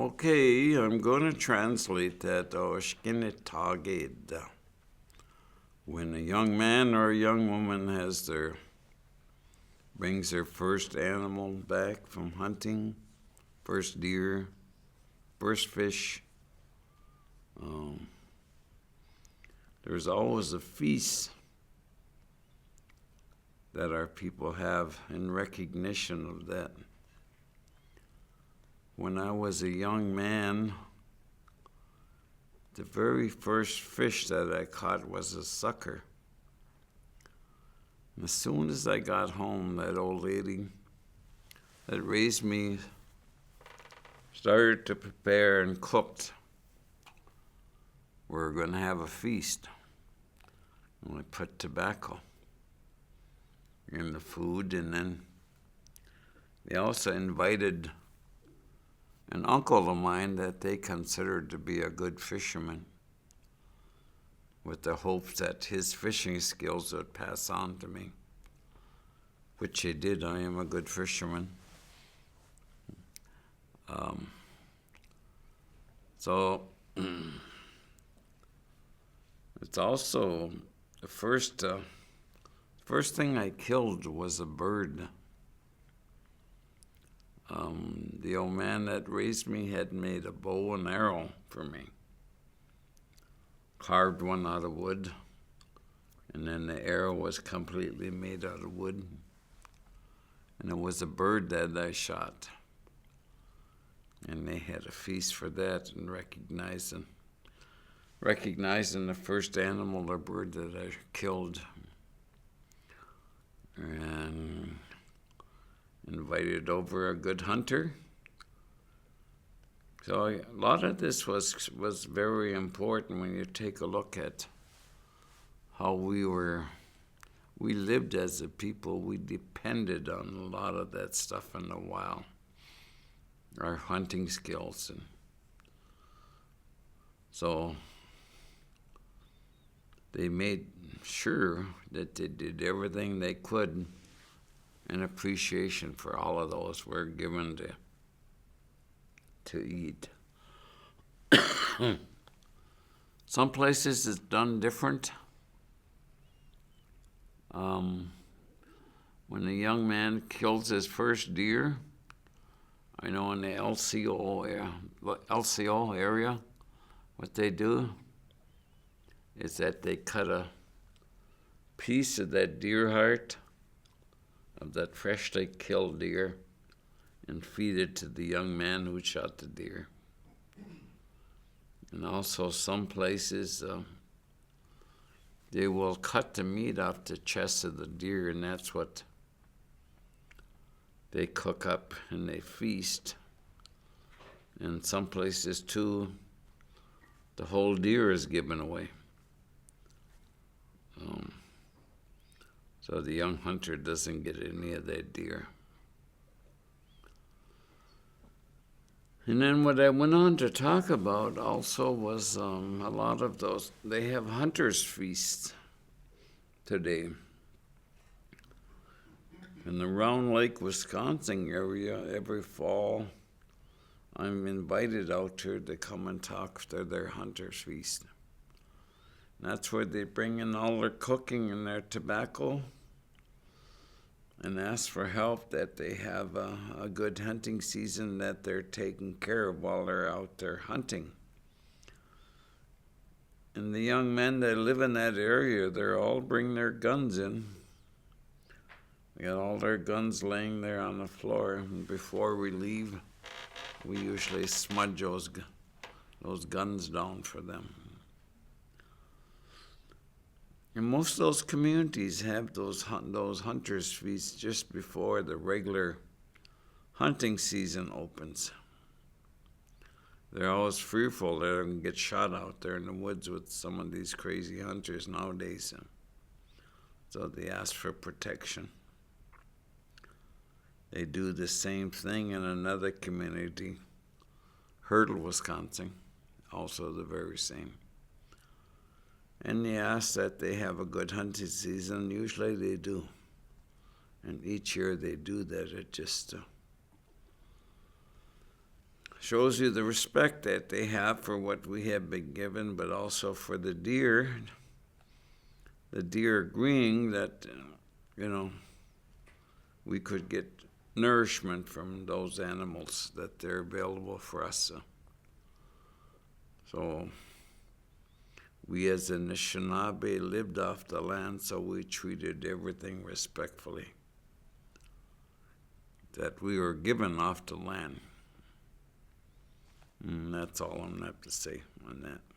Okay, I'm going to translate that. When a young man or a young woman brings their first animal back from hunting, first deer, first fish, there's always a feast that our people have in recognition of that. When I was a young man, the very first fish that I caught was a sucker. And as soon as I got home, that old lady that raised me started to prepare and cooked. We were going to have a feast. And we put tobacco in the food, and then they also invited an uncle of mine that they considered to be a good fisherman, with the hopes that his fishing skills would pass on to me, which he did. I am a good fisherman. So it's also the first thing I killed was a bird. The old man that raised me had made a bow and arrow for me, carved one out of wood, and then the arrow was completely made out of wood, and it was a bird that I shot. And they had a feast for that, and recognizing the first animal or bird that I killed, and invited over a good hunter. So a lot of this was very important when you take a look at how we lived as a people. We depended on a lot of that stuff in the wild, our hunting skills. And so they made sure that they did everything they could in appreciation for all of those were given to eat. Some places it's done different. When a young man kills his first deer, I know in the LCO area, what they do is that they cut a piece of that deer heart, of that freshly killed deer, and feed it to the young man who shot the deer. And also some places, they will cut the meat off the chest of the deer, and that's what they cook up and they feast. And some places too, the whole deer is given away. So the young hunter doesn't get any of that deer. And then what I went on to talk about also was a lot of those, they have hunters' feasts today. In the Round Lake, Wisconsin area, every fall, I'm invited out here to come and talk to their hunters' feast. And that's where they bring in all their cooking and their tobacco and ask for help, that they have a good hunting season that they're taking care of while they're out there hunting. And the young men that live in that area, they're all bring their guns in. They got all their guns laying there on the floor, and before we leave, we usually smudge those guns down for them. And most of those communities have those hunters' feasts just before the regular hunting season opens. They're always fearful they're going to get shot out there in the woods with some of these crazy hunters nowadays. So they ask for protection. They do the same thing in another community, Hurdle, Wisconsin, also the very same. And they ask that they have a good hunting season. Usually they do. And each year they do that. It just shows you the respect that they have for what we have been given, but also for the deer. The deer agreeing that, we could get nourishment from those animals, that they're available for us. So we as Anishinaabe lived off the land, so we treated everything respectfully that we were given off the land. And that's all I'm going to have to say on that.